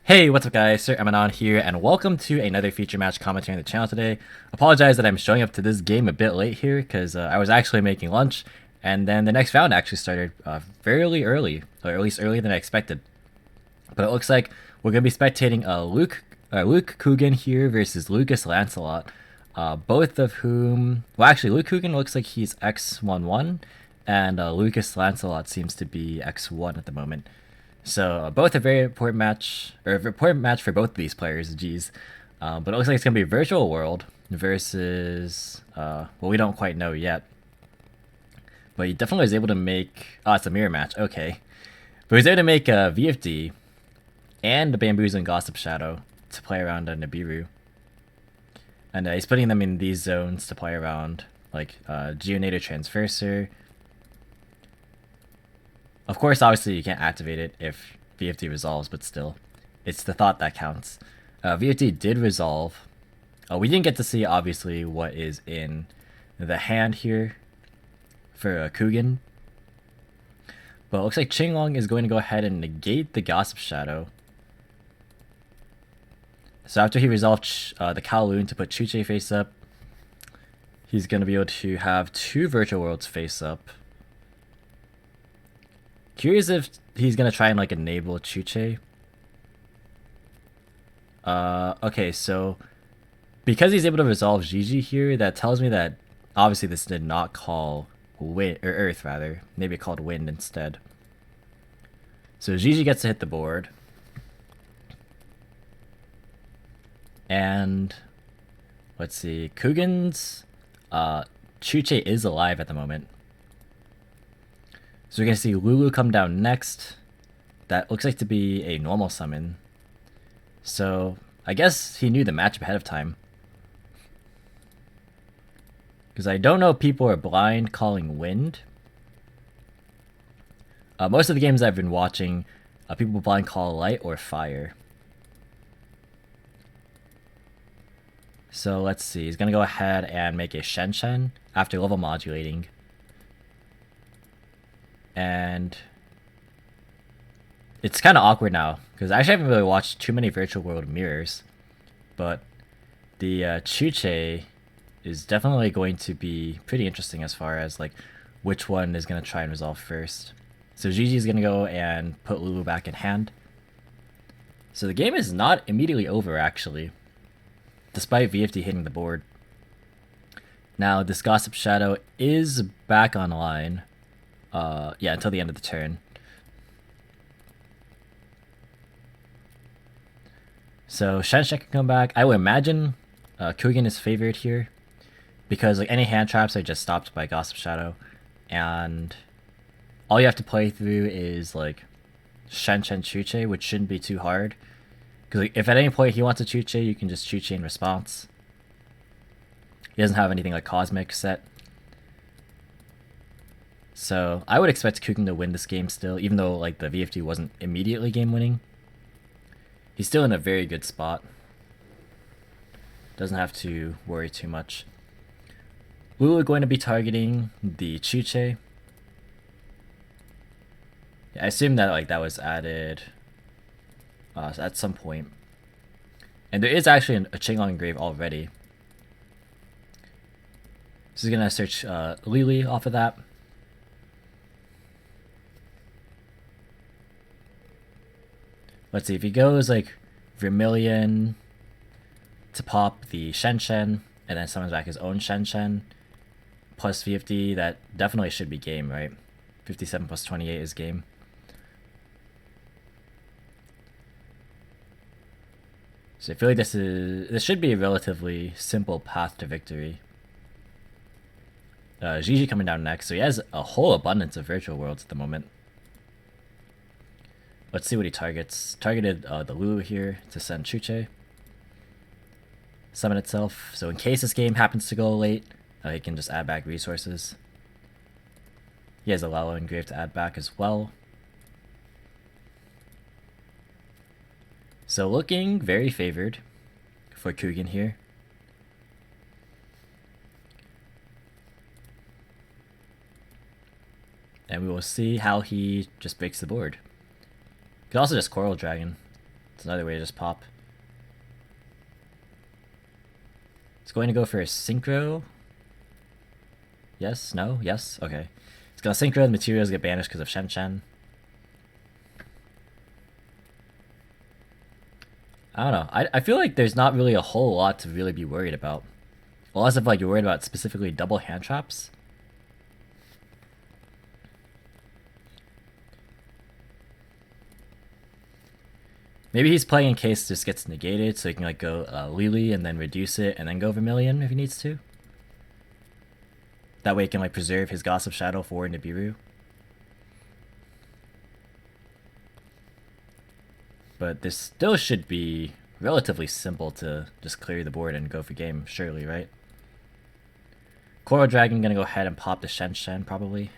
Hey, what's up guys, Sir Emanon here, and welcome to another feature match commentary on the channel today. Apologize that I'm showing up to this game a bit late here, because I was actually making lunch, and then the next round actually started fairly early, or at least earlier than I expected. But it looks like we're going to be spectating Luke Coogan here versus Lucas Lancelot, both of whom, well actually Luke Coogan looks like he's X11, and Lucas Lancelot seems to be X1 at the moment. So both a very important match, or an important match for both of these players. Geez, but it looks like it's gonna be Virtual World versus well, we don't quite know yet. But he definitely was able to make. Oh, it's a mirror match. Okay, but he was able to make a VFD and the Bamboos and Gossip Shadow to play around Nibiru, and he's putting them in these zones to play around, like Geonator Transverser. Of course, obviously you can't activate it if VFD resolves, but still, it's the thought that counts. VFD did resolve. We didn't get to see, obviously, what is in the hand here for Coogan. But it looks like Qinglong is going to go ahead and negate the Gossip Shadow. So after he resolved the Kowloon to put Chuche face up, he's going to be able to have two Virtual Worlds face up. Curious if he's gonna try and like enable Chuche. Okay, so because he's able to resolve Gigi here, that tells me that obviously this did not call wind or Earth rather. Maybe it called wind instead. So Gigi gets to hit the board. And let's see, Coogan's Chuche is alive at the moment. So we're going to see Lulu come down next. That looks like to be a normal summon. So I guess he knew the matchup ahead of time. Because I don't know if people are blind calling wind. Most of the games I've been watching, people blind call light or fire. So let's see. He's going to go ahead and make a Shen Shen after level modulating. And it's kind of awkward now because I actually haven't really watched too many Virtual World mirrors, but the Chuche is definitely going to be pretty interesting as far as like which one is going to try and resolve first. So Gigi is going to go and put Lulu back in hand. So the game is not immediately over actually, despite VFD hitting the board. Now this Gossip Shadow is back online. Yeah, until the end of the turn. So Shen Shen can come back. I would imagine Coogan is favored here because like any hand traps are just stopped by Gossip Shadow, and all you have to play through is like Shen Shen Chuche, which shouldn't be too hard. Because like, if at any point he wants a Chuche, you can just Chuche in response. He doesn't have anything like Cosmic set. So I would expect Coogan to win this game still, even though like the VFD wasn't immediately game winning. He's still in a very good spot. Doesn't have to worry too much. Lulu are going to be targeting the Chuche. Yeah, I assume that like that was added at some point. And there is actually a Qinglong grave already. So he's gonna search Lily off of that. Let's see, if he goes like Vermilion to pop the Shen Shen and then summons back his own Shen Shen plus VFD, that definitely should be game, right? 57 plus 28 is game. So I feel like this should be a relatively simple path to victory. Gigi coming down next, so he has a whole abundance of Virtual Worlds at the moment. Let's see what he targets. Targeted the Lulu here to send Chuche. Summon itself. So in case this game happens to go late, he can just add back resources. He has a Lalo engrave to add back as well. So looking very favored for Coogan here. And we will see how he just breaks the board. Could also just Coral Dragon. It's another way to just pop. It's going to go for a synchro. Yes, no, yes, okay. It's gonna synchro, the materials get banished because of Shen. I don't know. I feel like there's not really a whole lot to really be worried about. Unless if like you're worried about specifically double hand traps. Maybe he's playing in case this gets negated, so he can like go Lily and then reduce it and then go Vermilion if he needs to. That way he can like preserve his Gossip Shadow for Nibiru. But this still should be relatively simple to just clear the board and go for game, surely, right? Coral Dragon gonna go ahead and pop the Shen probably.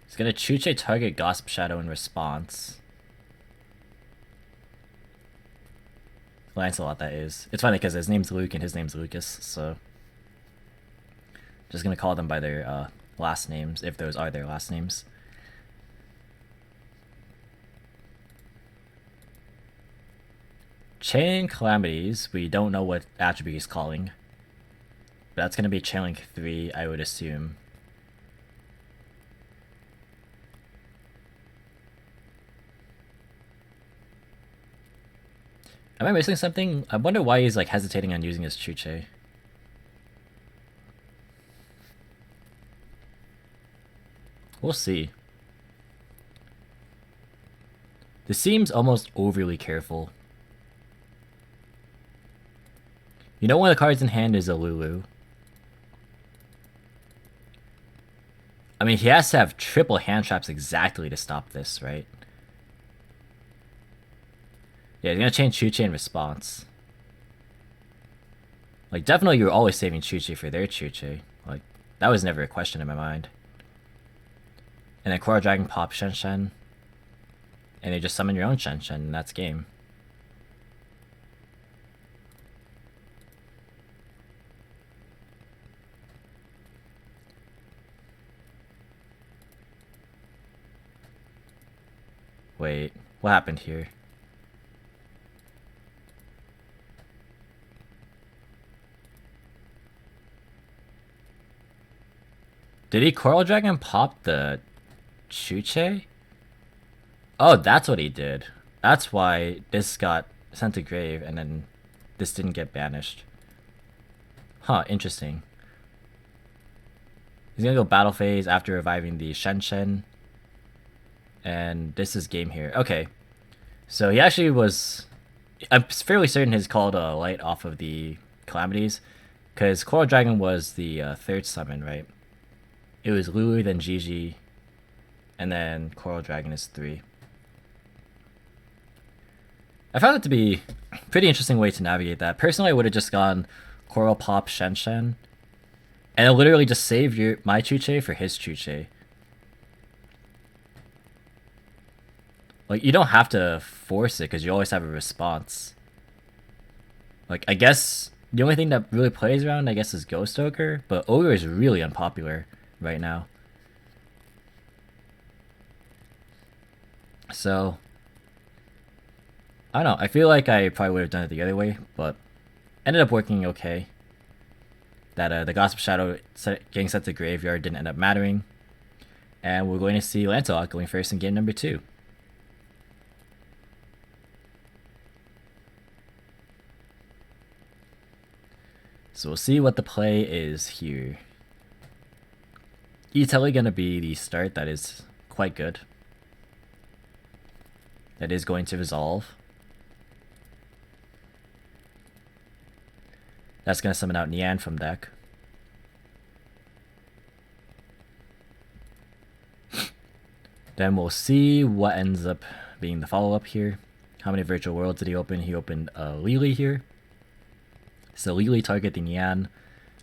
He's gonna Chuche target Gossip Shadow in response. Lancelot, that is. It's funny because his name's Luke and his name's Lucas, so just gonna call them by their last names, if those are their last names. Chain Calamities, we don't know what attribute he's calling. But that's gonna be Chain Link 3, I would assume. Am I missing something? I wonder why he's like hesitating on using his Chuche. We'll see. This seems almost overly careful. You know, one of the cards in hand is a Lulu. I mean, he has to have triple hand traps exactly to stop this, right? Yeah, he's gonna change Chuche in response. Like, definitely you're always saving Chuche for their Chuche. Like, that was never a question in my mind. And then Coral Dragon pop Shen. And they just summon your own Shen, and that's game. Wait, what happened here? Did he Coral Dragon pop the Chuche? Oh, that's what he did. That's why this got sent to grave and then this didn't get banished. Huh, interesting. He's gonna go battle phase after reviving the Shen. And this is game here. Okay. So he actually was... I'm fairly certain he's called a light off of the Calamities. Because Coral Dragon was the third summon, right? It was Lulu, then Gigi, and then Coral Dragon is 3. I found it to be a pretty interesting way to navigate that. Personally, I would have just gone Coral Pop Shen, and I literally just saved my Chuche for his Chuche. Like, you don't have to force it because you always have a response. Like, I guess the only thing that really plays around, I guess, is Ghost Ogre, but Ogre is really unpopular right now. So, I don't know. I feel like I probably would have done it the other way, but ended up working okay. That the Gossip Shadow getting sent to graveyard didn't end up mattering. And we're going to see Lancelot going first in game number 2. So we'll see what the play is here. Italy gonna be the start that is quite good. That is going to resolve. That's gonna summon out Nian from deck. Then we'll see what ends up being the follow-up here. How many virtual worlds did he open? He opened Lili here. So Lili target the Nian.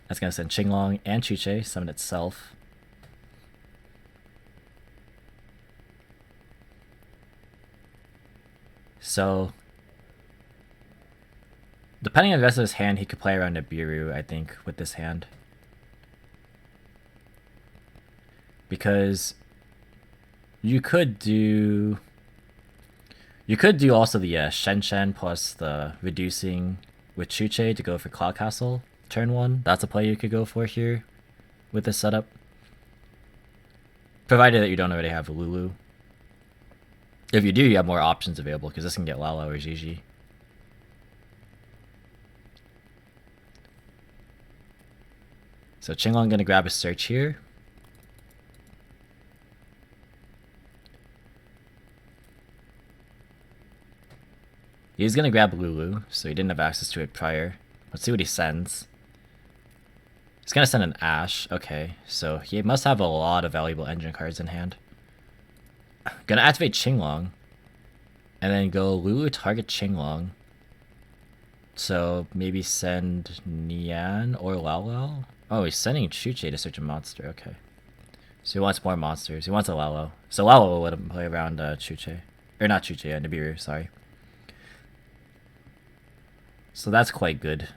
That's gonna send Qinglong and Chuche, summon itself. So, depending on the rest of his hand, he could play around Nibiru, I think, with this hand. Because You could do... You could do also the Shen plus the reducing with Chuche to go for Cloud Castle turn 1. That's a play you could go for here with this setup. Provided that you don't already have Lulu. If you do, you have more options available because this can get Lalo or Gigi. So Qinglong gonna grab a search here. He's gonna grab Lulu, so he didn't have access to it prior. Let's see what he sends. He's gonna send an Ashe. Okay, so he must have a lot of valuable engine cards in hand. Gonna activate Qinglong. And then go Lulu target Qinglong. So maybe send Nian or Lao. Oh, he's sending Chuche to search a monster. Okay. So he wants more monsters. He wants a Lalo. So Lalo will let him play around Chuche. Or not Chuche, Nibiru, sorry. So that's quite good.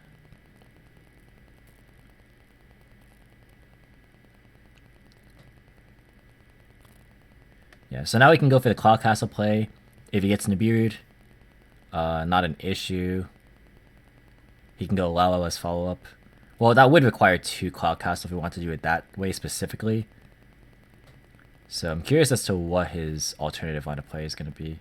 Yeah, so now we can go for the Cloud Castle play. If he gets Nibiru, not an issue. He can go Lalo as follow-up. Well, that would require 2 Cloud Castle if we want to do it that way specifically. So I'm curious as to what his alternative line of play is going to be.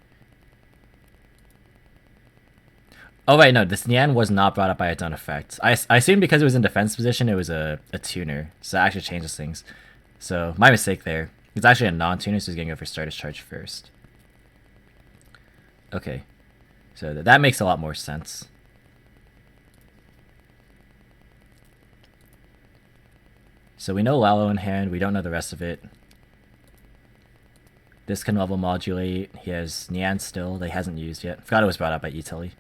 Oh, right, no, this Nian was not brought up by its own effect. I assumed because it was in defense position, it was a tuner. So that actually changes things. So, my mistake there. It's actually a non-tuner, so he's going to go for Stardust Charge first. Okay. So that makes a lot more sense. So we know Lalo in hand, we don't know the rest of it. This can level modulate. He has Nian still that he hasn't used yet. Forgot it was brought up by Italy.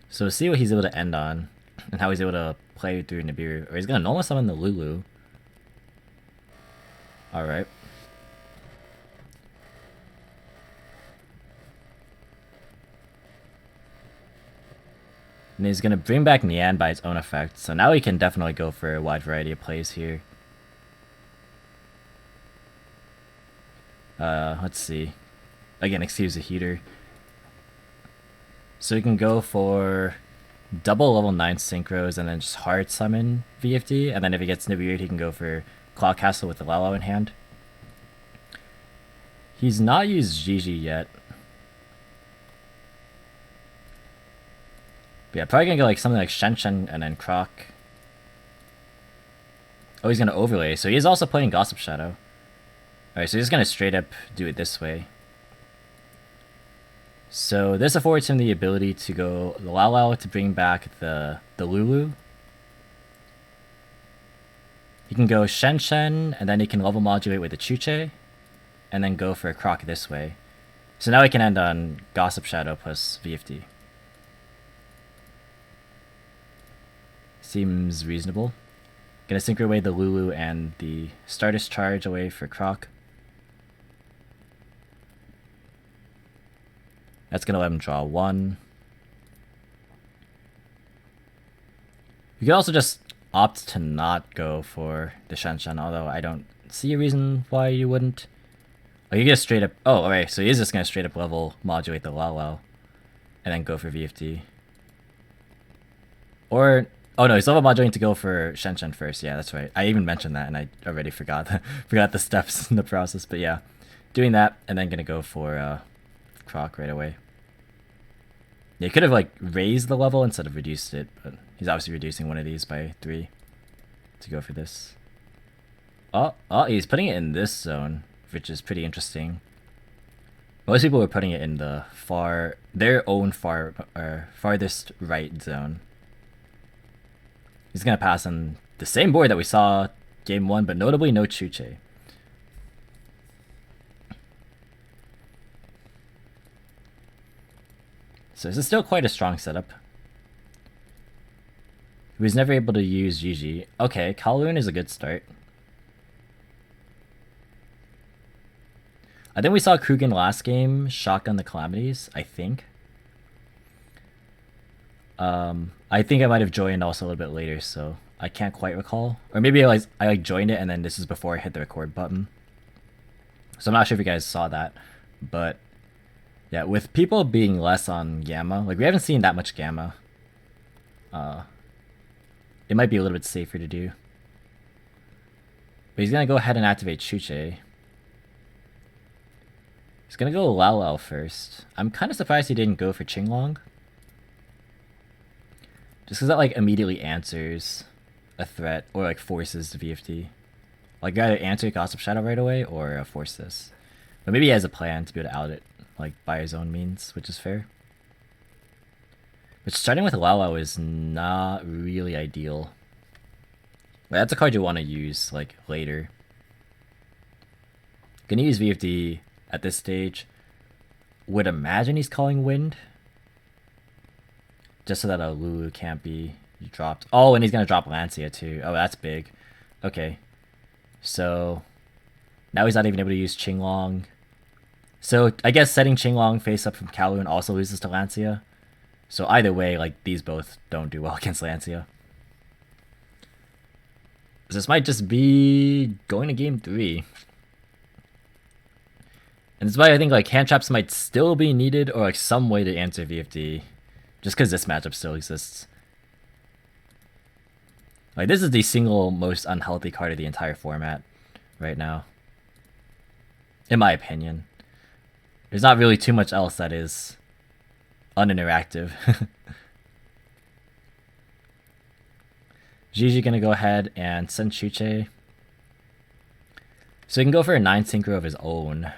So see what he's able to end on, and how he's able to play through Nibiru. Or he's gonna normal summon the Lulu. Alright. And he's gonna bring back Nian by its own effect. So now he can definitely go for a wide variety of plays here. Let's see. Again, excuse the heater. So we can go for double level 9 synchros and then just hard summon VFD. And then if he gets Nibiru, he can go for Cloud Castle with the Lalo in hand. He's not used Gigi yet. But yeah, probably gonna go like something like Shen and then Croc. Oh, he's gonna overlay. So he is also playing Gossip Shadow. Alright, so he's gonna straight up do it this way. So this affords him the ability to go the Lao to bring back the Lulu. He can go Shen and then he can level modulate with the Chuche. And then go for a Croc this way. So now he can end on Gossip Shadow plus VFD. Seems reasonable. Gonna synchro away the Lulu and the Stardust Charge away for Croc. That's gonna let him draw 1. You could also just opt to not go for the Shen, although I don't see a reason why you wouldn't. Oh, you just straight up... Oh, alright, so he is just gonna straight up level modulate the Lao and then go for VFD. Or... Oh no, he's level modulating to go for Shen first. Yeah, that's right. I even mentioned that and I already forgot the steps in the process. But yeah, doing that and then gonna go for Croc right away. Yeah, he could have like raised the level instead of reduced it, but he's obviously reducing one of these by 3 to go for this. Oh, he's putting it in this zone, which is pretty interesting. Most people were putting it in the their own farthest right zone. He's gonna pass on the same board that we saw game 1, but notably no Chuche. So this is still quite a strong setup. He was never able to use Gigi. Okay, Kowloon is a good start. I think we saw Coogan last game shotgun the Calamities, I think. I think I might have joined also a little bit later, so I can't quite recall. Or maybe I joined it and then this is before I hit the record button. So I'm not sure if you guys saw that. But yeah, with people being less on Gamma, like we haven't seen that much Gamma. It might be a little bit safer to do. But he's gonna go ahead and activate Chuche. He's gonna go Lao Lao first. I'm kind of surprised he didn't go for Qinglong. Just because that like immediately answers a threat or like forces the VFD. Like you either answer Gossip Shadow right away or force this. But maybe he has a plan to be able to out it like by his own means, which is fair. But starting with Lao Lao is not really ideal. Like, that's a card you want to use like later. Gonna use VFD at this stage. Would imagine he's calling Wind. Just so that a Lulu can't be dropped. Oh, and he's gonna drop Lancia too. Oh, that's big. Okay. So now he's not even able to use Qinglong. So I guess setting Qinglong face up from Kowloon also loses to Lancia. So either way, like these both don't do well against Lancia. This might just be going to game 3. And that's why I think like hand traps might still be needed or like some way to answer VFD. Just because this matchup still exists. Like this is the single most unhealthy card of the entire format right now. In my opinion. There's not really too much else that is uninteractive. Gigi gonna go ahead and send Chuche. So he can go for a 9 synchro of his own.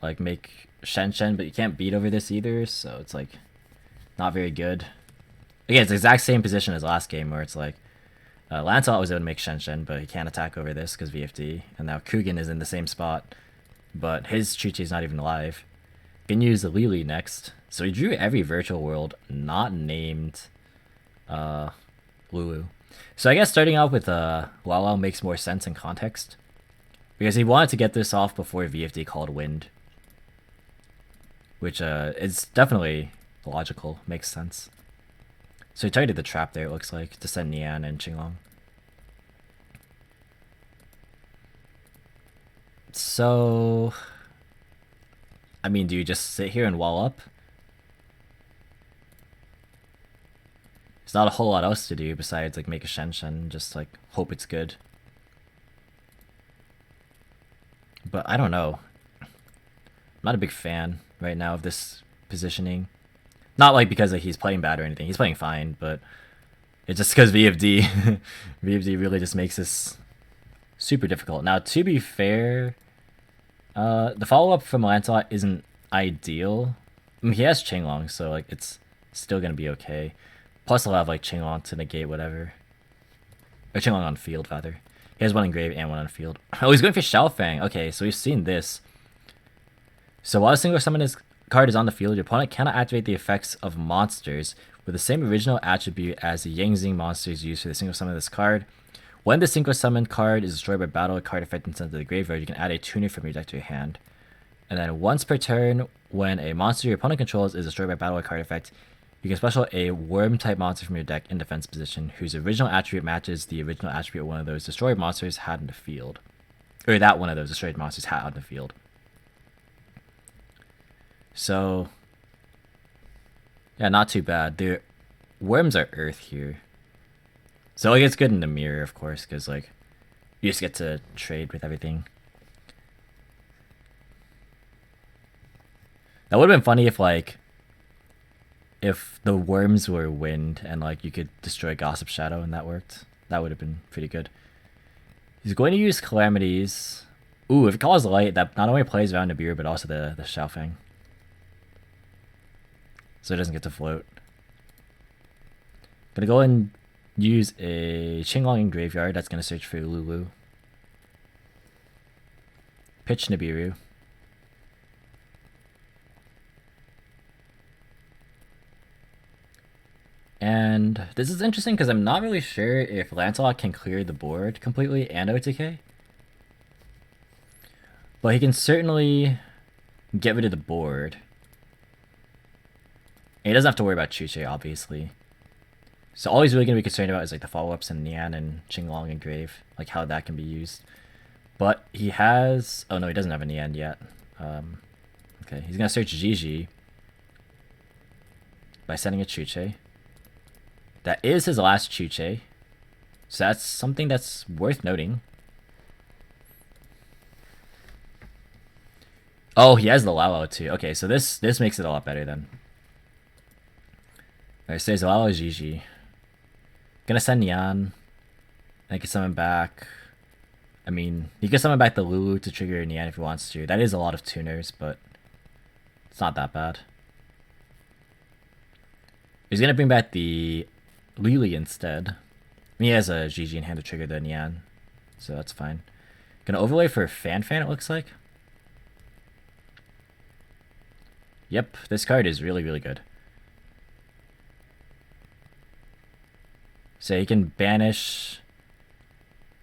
Like make Shen Shen, but you can't beat over this either, so it's like not very good. Again, it's the exact same position as last game where it's like Lancelot was able to make Shen Shen, but he can't attack over this because VFD. And now Coogan is in the same spot, but his Chuche is not even alive. Can use the Lily next. So he drew every virtual world not named Lulu. So I guess starting out with Lao Lao makes more sense in context. Because he wanted to get this off before VFD called Wind. Which is definitely logical, makes sense. So he targeted the trap there, it looks like, to send Nian and Qinglong. So I mean, do you just sit here and wall up? There's not a whole lot else to do besides like make a Shen Shen, just like hope it's good. But I don't know. I'm not a big fan right now of this positioning. Not like because like, he's playing bad or anything. He's playing fine, but it's just because VFD. VFD really just makes this super difficult. Now, to be fair, the follow-up from Lancelot isn't ideal. I mean, he has Qinglong, so like it's still gonna be okay. Plus, I'll have like Qinglong to negate whatever. Or Qinglong on field, rather. He has one in grave and one on field. Oh, he's going for Xiaofang. Okay, so we've seen this. So while a single summon card is on the field, your opponent cannot activate the effects of monsters with the same original attribute as the Yangzing monsters used for the single summon of this card. When the synchro summon card is destroyed by battle, a card effect and sent to the graveyard, you can add a tuner from your deck to your hand. And then once per turn, when a monster your opponent controls is destroyed by battle or card effect, you can special a worm-type monster from your deck in defense position, whose original attribute matches the original attribute one of those destroyed monsters had in the field. Or that one of those destroyed monsters had on the field. So, yeah, not too bad. The worms are earth here. So like it's good in the mirror, of course, because like you just get to trade with everything. That would have been funny if the worms were wind and like you could destroy Gossip Shadow and that worked. That would have been pretty good. He's going to use Calamities. Ooh, if it calls light, that not only plays around Nibiru, but also the Xiaofang. So it doesn't get to float. Gonna go and use a Qinglong in graveyard. That's gonna search for Lulu. Pitch Nibiru. And this is interesting because I'm not really sure if Lancelot can clear the board completely and OTK. But he can certainly get rid of the board. And he doesn't have to worry about Chuche, obviously. So all he's really going to be concerned about is like the follow-ups in Nian and Qinglong and Grave, like how that can be used. But he has... Oh no, he doesn't have a Nian yet. Okay, he's going to search Gigi by sending a Chuche. That is his last Chuche. So that's something that's worth noting. Oh, he has the Lao too. Okay, so this makes it a lot better then. Alright, so there's Lao Gigi. Gonna send Nian. I can summon back. I mean, he can summon back the Lulu to trigger Nian if he wants to. That is a lot of tuners, but it's not that bad. He's gonna bring back the Lily instead. He has a Gigi in hand to trigger the Nian, so that's fine. Gonna overlay for Fan, it looks like. Yep, this card is really, really good. So you can banish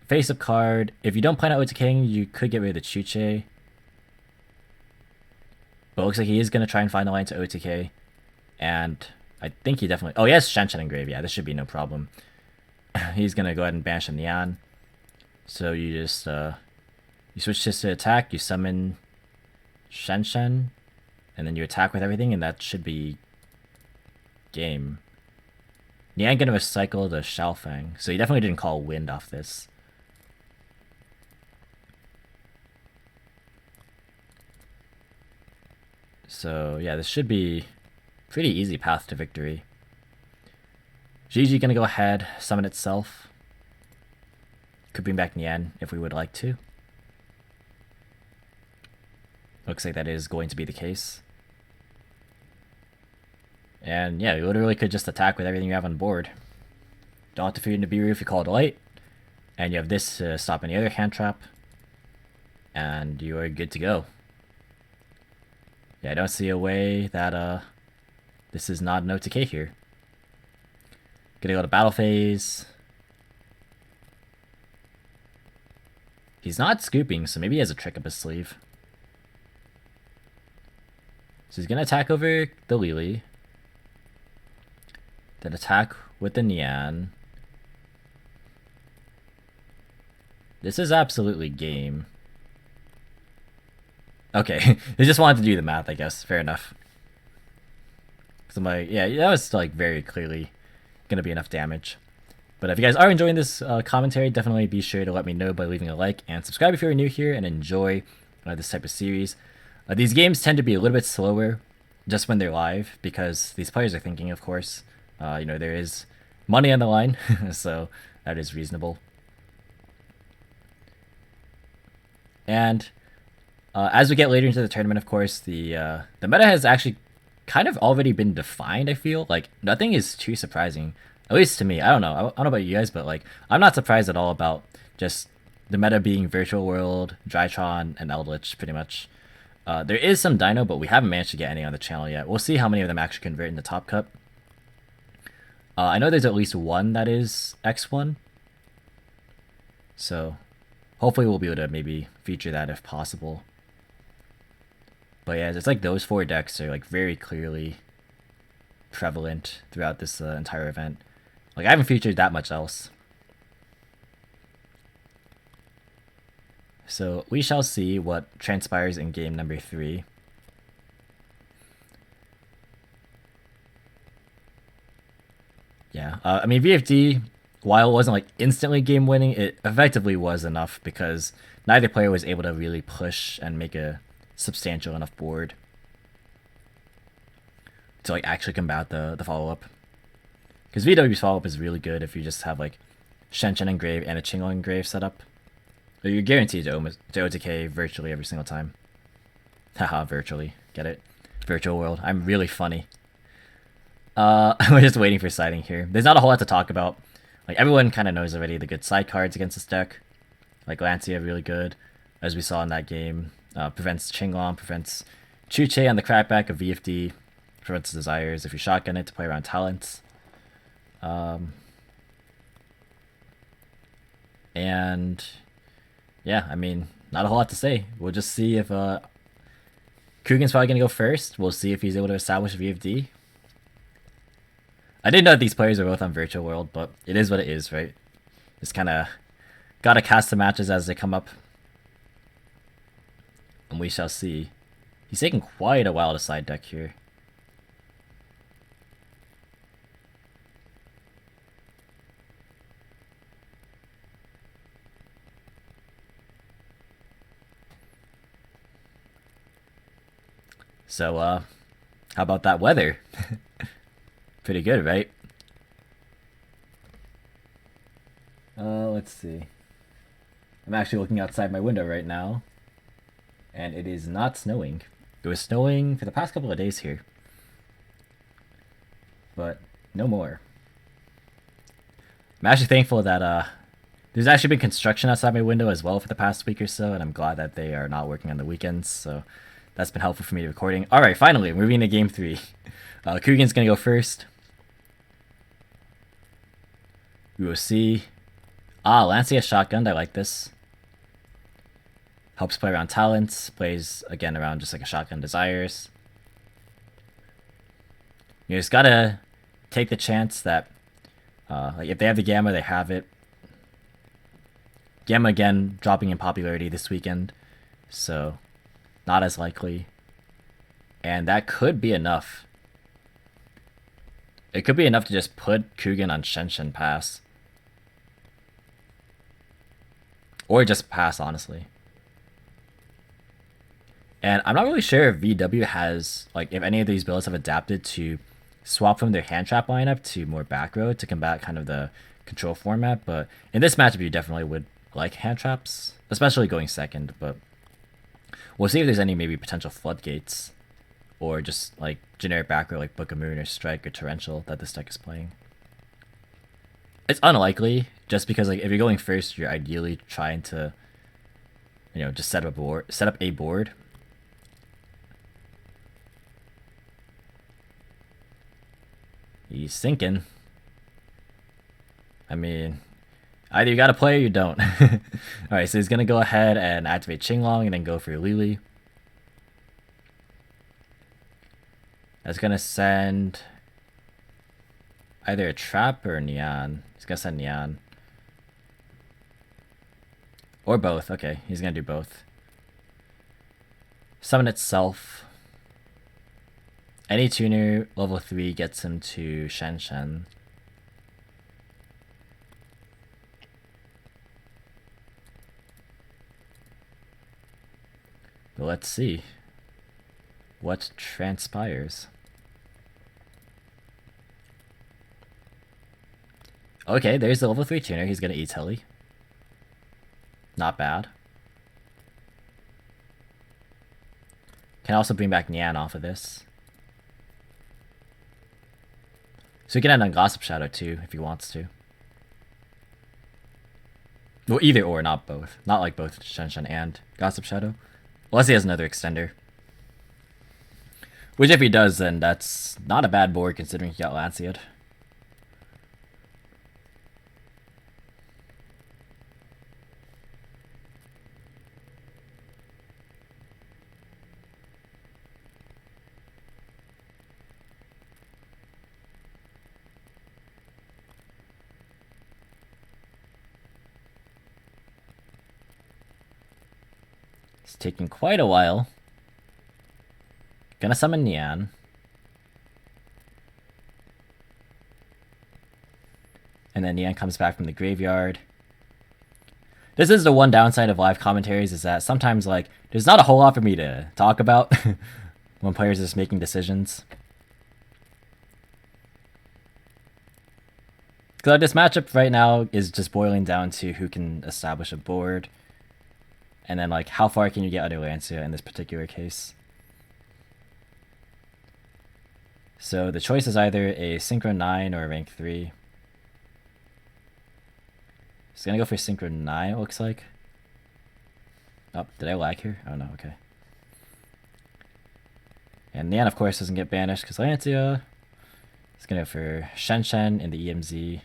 face-up card. If you don't plan out OTKing, you could get rid of the Chuche. But it looks like he is going to try and find the line to OTK. And I think he definitely... Oh, he has Shanshan in Grave. Yeah, this should be no problem. He's going to go ahead and banish a Nian. So you just... you switch this to attack, you summon Shanshan, and then you attack with everything, and that should be game. Nian gonna recycle the Xiaofang, so he definitely didn't call wind off this. So yeah, this should be pretty easy path to victory. Gigi gonna go ahead, summon itself. Could bring back Nian if we would like to. Looks like that is going to be the case. And yeah, you literally could just attack with everything you have on board. Don't have to feed into Biru if you call it light. And you have this to stop any other hand trap. And you are good to go. Yeah, I don't see a way that this is not an OTK here. Gonna go to battle phase. He's not scooping, so maybe he has a trick up his sleeve. So he's gonna attack over the Lily. Then attack with the Nian. This is absolutely game. Okay, they just wanted to do the math, I guess. Fair enough. So I'm like, yeah, that was like very clearly gonna be enough damage. But if you guys are enjoying this commentary, definitely be sure to let me know by leaving a like and subscribe if you're new here and enjoy this type of series. These games tend to be a little bit slower just when they're live because these players are thinking, of course. You know, there is money on the line, so that is reasonable. And as we get later into the tournament, of course, the meta has actually kind of already been defined, I feel. Like, nothing is too surprising, at least to me. I don't know. I don't know about you guys, but, like, I'm not surprised at all about just the meta being Virtual World, Drytron, and Eldritch, pretty much. There is some Dino, but we haven't managed to get any on the channel yet. We'll see how many of them actually convert into Top Cup. I know there's at least one that is X1. So hopefully we'll be able to maybe feature that if possible. But yeah, it's like those four decks are like very clearly prevalent throughout this entire event. Like I haven't featured that much else. So we shall see what transpires in game number 3. Yeah, I mean, VFD, while it wasn't like instantly game winning, it effectively was enough because neither player was able to really push and make a substantial enough board to like actually combat the follow-up. Because VW's follow-up is really good if you just have like Shenshen Engrave and a Qinglong Engrave set up. You're guaranteed to OTK virtually every single time. Haha, virtually. Get it? Virtual world. I'm really funny. We're just waiting for siding here. There's not a whole lot to talk about. Like, everyone kind of knows already the good side cards against this deck. Like, Lancelot, really good, as we saw in that game. Prevents Qinglong, prevents Chuche on the crackback of VFD, prevents Desires if you shotgun it to play around talents. And yeah, I mean, not a whole lot to say. We'll just see if Coogan's probably going to go first. We'll see if he's able to establish VFD. I didn't know that these players are both on Virtual World, but it is what it is, right? Just kind of gotta cast the matches as they come up. And we shall see. He's taking quite a while to side deck here. So, how about that weather? Pretty good, right? Let's see. I'm actually looking outside my window right now, and it is not snowing. It was snowing for the past couple of days here, but no more. I'm actually thankful that there's actually been construction outside my window as well for the past week or so, and I'm glad that they are not working on the weekends, so that's been helpful for me recording. Alright, finally, moving to game 3. Coogan's gonna go first. We will see. Lancelot shotgun, I like this. Helps play around talents, plays again around just like a shotgun desires. You just gotta take the chance that like if they have the Gamma, they have it. Gamma again dropping in popularity this weekend, so not as likely. And that could be enough. It could be enough to just put Coogan on Shenshen pass. Or just pass, honestly. And I'm not really sure if VW has, like, if any of these builds have adapted to swap from their hand trap lineup to more back row to combat kind of the control format, but in this matchup you definitely would like hand traps, especially going second, but we'll see if there's any maybe potential floodgates or just like generic back row like Book of Moon or Strike or Torrential that this deck is playing. It's unlikely, just because like if you're going first, you're ideally trying to, you know, just set up a board. He's sinking. I mean, either you gotta play or you don't. Alright, so he's gonna go ahead and activate Qinglong and then go for Lili. That's gonna send either a trap or a Neon. He's gonna send Neon. Or both. Okay, he's gonna do both. Summon itself. Any tuner level 3 gets him to Shenshen. But let's see what transpires. Okay, there's the level 3 tuner. He's gonna eat Telly. Not bad. Can also bring back Nian off of this. So he can end on Gossip Shadow too, if he wants to. Well, either or, not both. Not like both Shenshen and Gossip Shadow. Unless he has another extender. Which if he does, then that's not a bad board considering he got Lancelot. It's taking quite a while. Gonna summon Nian. And then Nian comes back from the graveyard. This is the one downside of live commentaries, is that sometimes like there's not a whole lot for me to talk about when players are just making decisions. So this matchup right now is just boiling down to who can establish a board. And then like how far can you get under Lancia in this particular case. So the choice is either a Synchro 9 or a rank 3. He's gonna go for Synchro 9, it looks like. Oh, did I lag here? Oh no, okay. And Nian, of course, doesn't get banished because Lancia. He's gonna go for Shenshen in the EMZ.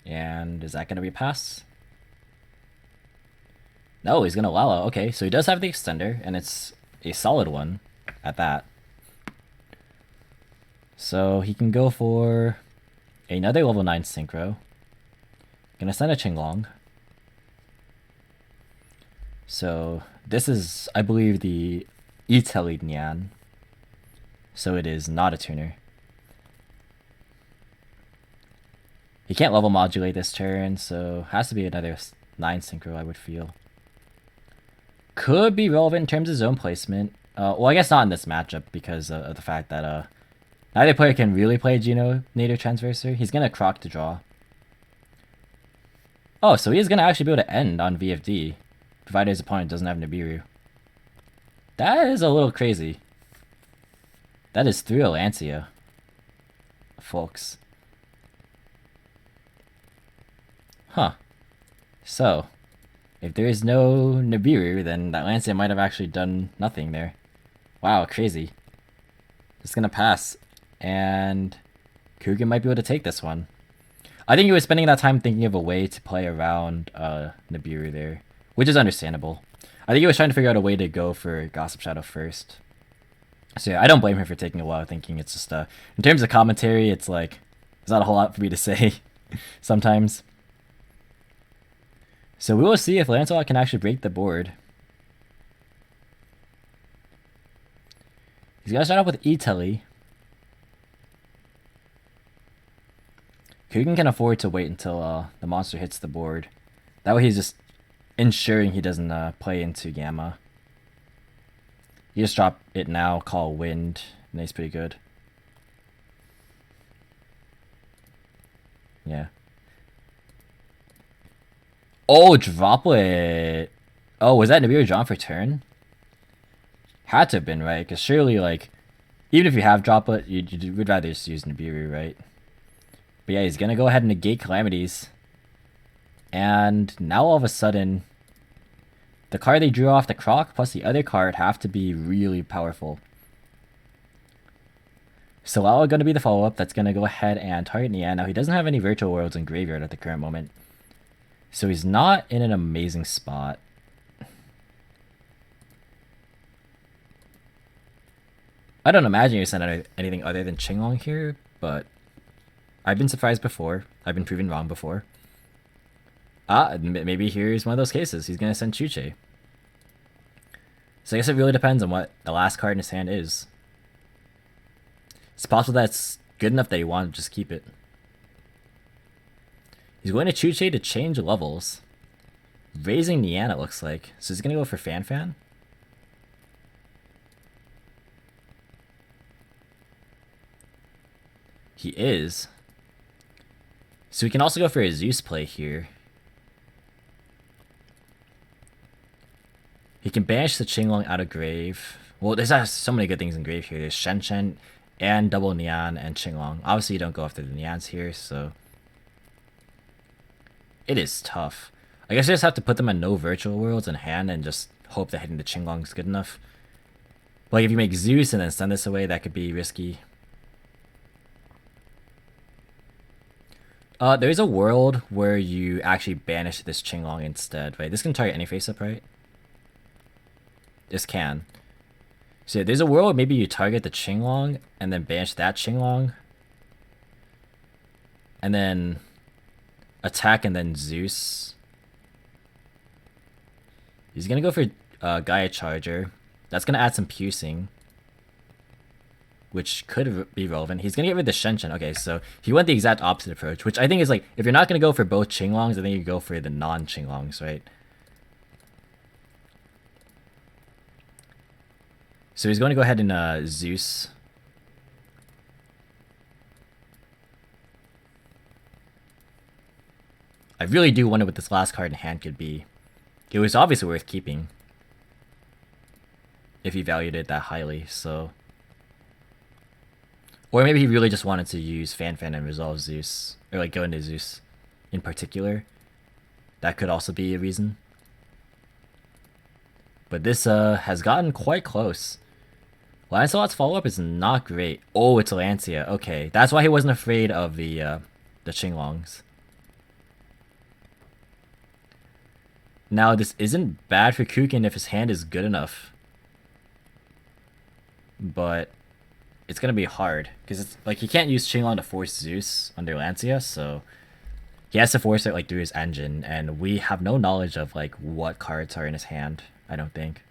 And is that gonna be a pass? No, he's gonna Lala. Okay, so he does have the extender, and it's a solid one. at that. So he can go for another level 9 synchro. Gonna send a Qinglong. So this is, I believe, the Itali Nian. So it is not a tuner. He can't level modulate this turn, so has to be another 9 synchro, I would feel. Could be relevant in terms of zone placement. Well, I guess not in this matchup because of the fact that neither player can really play Geno native transverser. He's gonna croc to draw. Oh, so he is gonna actually be able to end on VFD, provided his opponent doesn't have Nibiru. That is a little crazy. That is 3 Lancia, folks. Huh. So, if there is no Nibiru, then that Lancia might have actually done nothing there. Wow, crazy. Just gonna pass. And Coogan might be able to take this one. I think he was spending that time thinking of a way to play around Nibiru there, which is understandable. I think he was trying to figure out a way to go for Gossip Shadow first. So yeah, I don't blame him for taking a while thinking. It's just, in terms of commentary, it's like, there's not a whole lot for me to say sometimes. So we will see if Lancelot can actually break the board. He's gonna start off with Italy. Coogan can afford to wait until the monster hits the board. That way he's just ensuring he doesn't play into Gamma. You just drop it now, call Wind, and he's pretty good. Yeah. Oh, Droplet. Oh, was that Nibiru drawn for turn? Had to have been, right? Because surely, like, even if you have Droplet, you would rather just use Nibiru, right? But yeah, he's going to go ahead and negate Calamities. And now all of a sudden, the card they drew off the Croc plus the other card have to be really powerful. Solala going to be the follow-up. That's going to go ahead and target Nian. Now, he doesn't have any Virtual Worlds in Graveyard at the current moment. So he's not in an amazing spot. I don't imagine you send anything other than Qinglong here, but I've been surprised before. I've been proven wrong before. Maybe here's one of those cases. He's going to send Chuche. So I guess it really depends on what the last card in his hand is. It's possible that it's good enough that you want to just keep it. He's going to Chuche to change levels. Raising Nian, it looks like. So he's going to go for Fan Fan. He is. So we can also go for a Zeus play here. He can banish the Qinglong out of grave. Well, there's so many good things in grave here. There's Shen Shen and double Nian and Qinglong. Obviously, you don't go after the Nians here, so it is tough. I guess you just have to put them in no virtual worlds in hand and just hope that hitting the Qinglong is good enough. But like if you make Zeus and then send this away, that could be risky. There's a world where you actually banish this Qinglong instead, right? This can target any face-up, right? This can. So yeah, there's a world where maybe you target the Qinglong and then banish that Qinglong. And then attack and then Zeus. He's gonna go for Gaia Charger. That's gonna add some piercing, which could be relevant. He's gonna get rid of the Shen Shen. Okay, so he went the exact opposite approach, which I think is like, if you're not gonna go for both Qinglongs, I think you go for the non-Qinglongs, right? So he's going to go ahead and Zeus. I really do wonder what this last card in hand could be. It was obviously worth keeping if he valued it that highly, so. Or maybe he really just wanted to use Fan Fan and resolve Zeus. Or like go into Zeus in particular. That could also be a reason. But this has gotten quite close. Lancelot's follow-up is not great. Oh, it's Lancia. Okay, that's why he wasn't afraid of the Qinglongs. Now, this isn't bad for Coogan if his hand is good enough. but it's gonna be hard because it's like he can't use Qinglong to force Zeus under Lancia, so he has to force it like through his engine, and we have no knowledge of like what cards are in his hand. I don't think.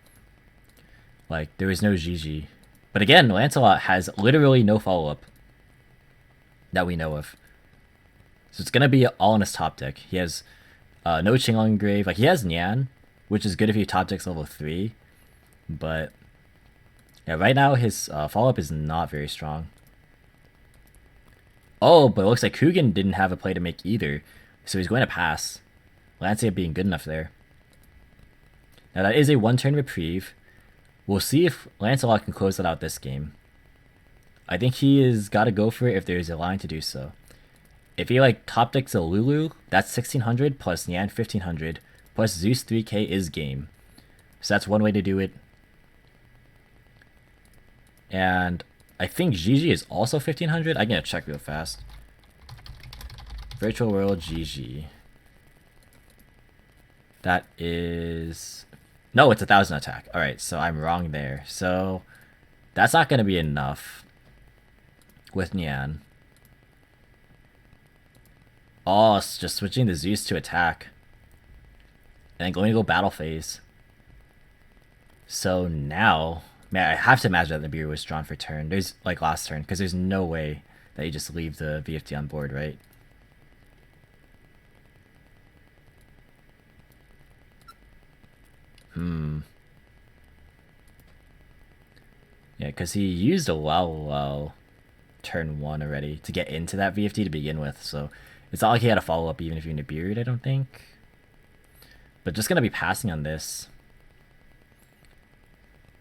Like there is no Gigi, but again, Lancelot has literally no follow up that we know of, so it's gonna be all in his top deck. He has no Qinglong engrave. Like he has Nian, which is good if he top decks level 3, but yeah, right now his follow-up is not very strong. Oh, but it looks like Coogan didn't have a play to make either, so he's going to pass. Lancia being good enough there. Now that is a 1-turn reprieve. We'll see if Lancelot can close it out this game. I think he has got to go for it if there's a line to do so. If he like top decks a Lulu, that's 1600 plus Nian 1500 plus Zeus 3k is game. So that's one way to do it. And I think Gigi is also 1500. I'm gonna check real fast. Virtual World Gigi. That is... No, it's 1000 attack. Alright, so I'm wrong there. So that's not gonna be enough with Nian. Oh, it's just switching the Zeus to attack. And then going to go battle phase. So now... Man, I have to imagine that the beer was drawn for turn. There's, like, last turn, because there's no way that you just leave the VFT on board, right? Yeah, because he used a wow turn 1 already to get into that VFT to begin with, so it's not like he had a follow-up even if you're in a beard, I don't think. But just gonna be passing on this.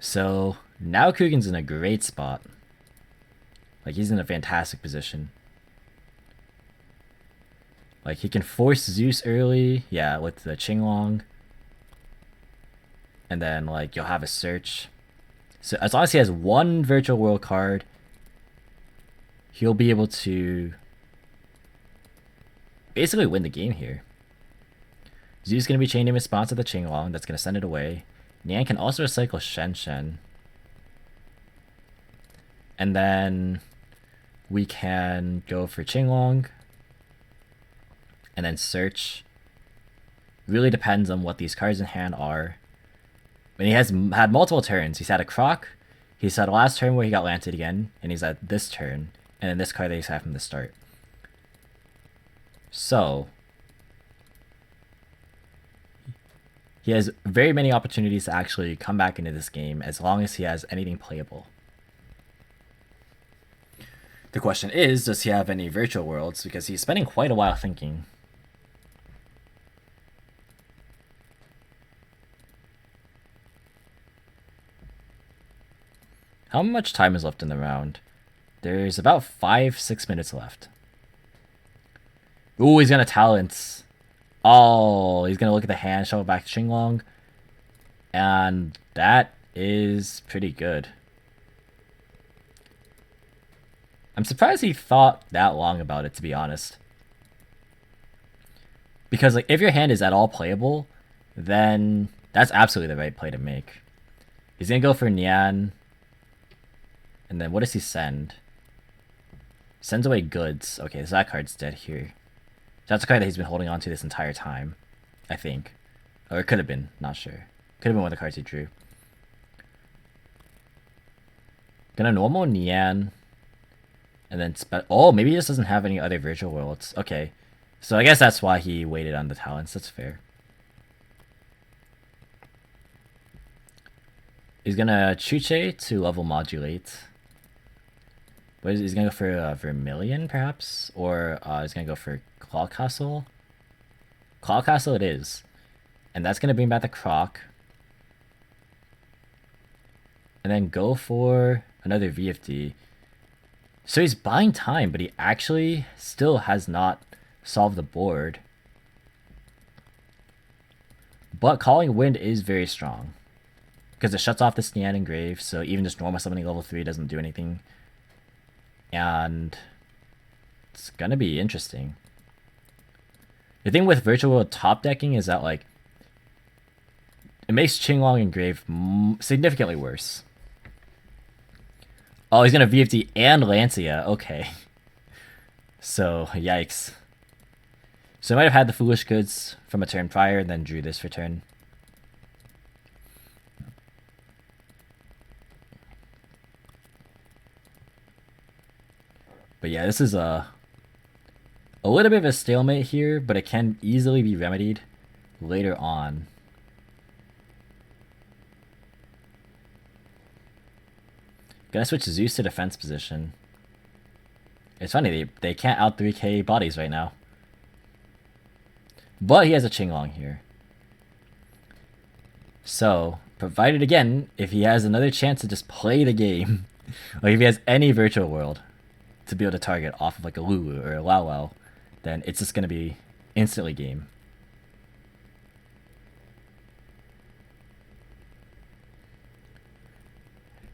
So now Coogan's in a great spot. Like he's in a fantastic position. Like he can force Zeus early, yeah, with the Qinglong. And then like you'll have a search. So as long as he has one virtual world card, he'll be able to basically win the game here. Zeus is going to be chained in response to the Qinglong. That's going to send it away. Nian can also recycle Shen Shen. And then we can go for Qinglong. And then search. Really depends on what these cards in hand are. And he has had multiple turns. He's had a Croc. He's had a last turn where he got Lanced again. And he's had this turn. And then this card that he's had from the start. So he has very many opportunities to actually come back into this game as long as he has anything playable. The question is, does he have any virtual worlds? Because he's spending quite a while thinking. How much time is left in the round? There's about 5-6 minutes left. Ooh, he's gonna talents. Oh, he's gonna look at the hand, shuffle back Qinglong. And that is pretty good. I'm surprised he thought that long about it, to be honest. Because like if your hand is at all playable, then that's absolutely the right play to make. He's gonna go for Nian. And then what does he send? Sends away goods. Okay, so that card's dead here. So that's a card that he's been holding on to this entire time, I think. Or it could have been, not sure. Could have been one of the cards he drew. Gonna normal Nian. And then, oh, maybe he just doesn't have any other virtual worlds. Okay. So I guess that's why he waited on the talents. That's fair. He's gonna Chuche to level modulate. But he's gonna go for Vermilion, perhaps? Or he's gonna go for Claw Castle? Claw Castle it is. And that's gonna bring back the Croc. And then go for another VFD. So he's buying time, but he actually still has not solved the board. But Calling Wind is very strong. Because it shuts off the Nian Engrave, so even just normal summoning level 3 doesn't do anything. And it's gonna be interesting. The thing with Virtual World top decking is that like it makes Qinglong Engrave significantly worse. Oh, he's gonna VFD and Lancia. Okay. So, yikes. So I might have had the Foolish Goods from a turn prior and then drew this for turn. But yeah, this is a little bit of a stalemate here, but it can easily be remedied later on. Gonna switch Zeus to defense position. It's funny, they can't out 3k bodies right now. But he has a Qinglong here. So, provided again, if he has another chance to just play the game, like if he has any virtual world to be able to target off of like a Lulu or a Lao Lao, then it's just going to be instantly game.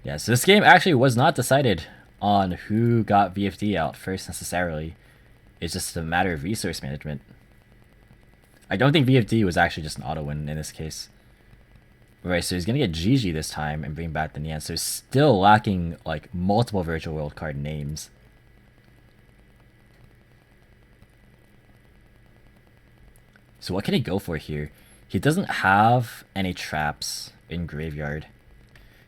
Yeah, so this game actually was not decided on who got VFD out first necessarily. It's just a matter of resource management. I don't think VFD was actually just an auto win in this case. Right, so he's going to get GG this time and bring back the Nian. So he's still lacking like multiple virtual world card names. So what can he go for here? He doesn't have any traps in graveyard.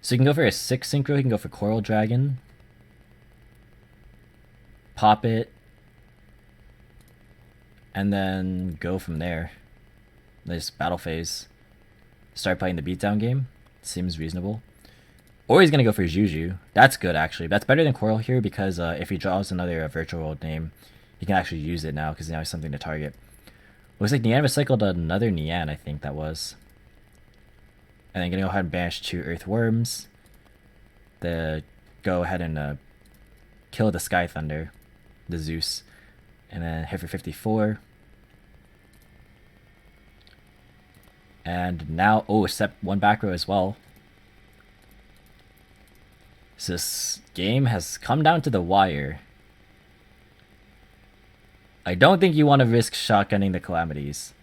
So he can go for a 6 synchro, he can go for Coral Dragon. Pop it. And then go from there. Nice battle phase. Start playing the beatdown game. Seems reasonable. Or he's going to go for yugioh. That's good, actually. That's better than Coral here because if he draws another virtual world name, he can actually use it now because now he has something to target. Looks like Nian recycled another Nian, I think that was. And then going to go ahead and banish 2 Earthworms. Go ahead and kill the Sky Thunder, the Zeus. And then hit for 54. And now, oh, step 1 back row as well. So this game has come down to the wire. I don't think you want to risk shotgunning the Calamities.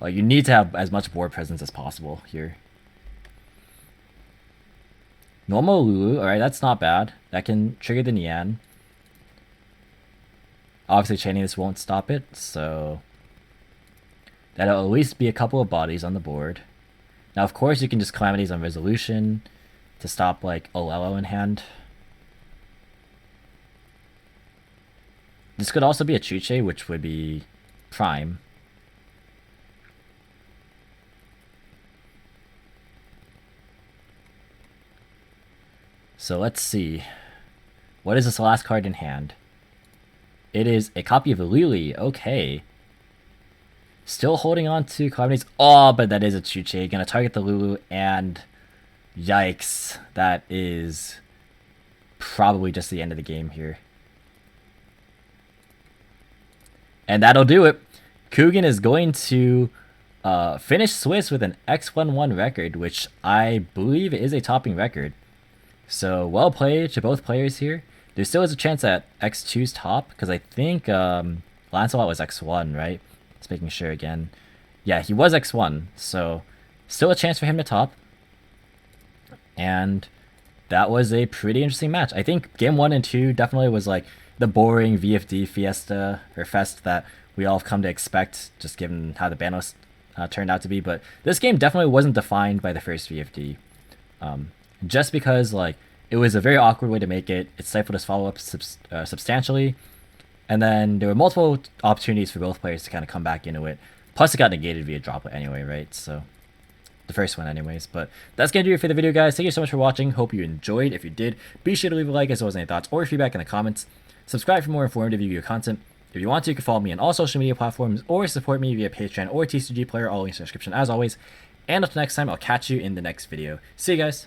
Well, you need to have as much board presence as possible here. Normal Lulu, alright, that's not bad. That can trigger the Nian. Obviously, chaining this won't stop it, so that'll at least be a couple of bodies on the board. Now, of course, you can just Calamities on Resolution to stop, like, Olelo in hand. This could also be a Chuche, which would be prime. So let's see. What is this last card in hand? It is a copy of Lily. Okay. Still holding on to Calamities. Oh, but that is a Chuche. Gonna target the Lulu and yikes. That is probably just the end of the game here. And that'll do it. Coogan is going to finish Swiss with an X11 record, which I believe is a topping record. So well played to both players here. There still is a chance at X2's top, because I think Lancelot was X1, right? Just making sure again. Yeah, he was X1, so still a chance for him to top. And that was a pretty interesting match. I think game 1 and 2 definitely was like the boring VFD fiesta or fest that we all have come to expect, just given how the ban list turned out to be. But this game definitely wasn't defined by the first VFD. Just because like it was a very awkward way to make it. It stifled his follow-up substantially. And then there were multiple opportunities for both players to kind of come back into it. Plus it got negated via droplet anyway, right? So the first one anyways. But that's going to do it for the video, guys. Thank you so much for watching. Hope you enjoyed. If you did, be sure to leave a like as well as any thoughts or feedback in the comments. Subscribe for more informative Yu-Gi-Oh content. If you want to, you can follow me on all social media platforms or support me via Patreon or TCG Player, all links in the description as always. And until next time, I'll catch you in the next video. See you guys.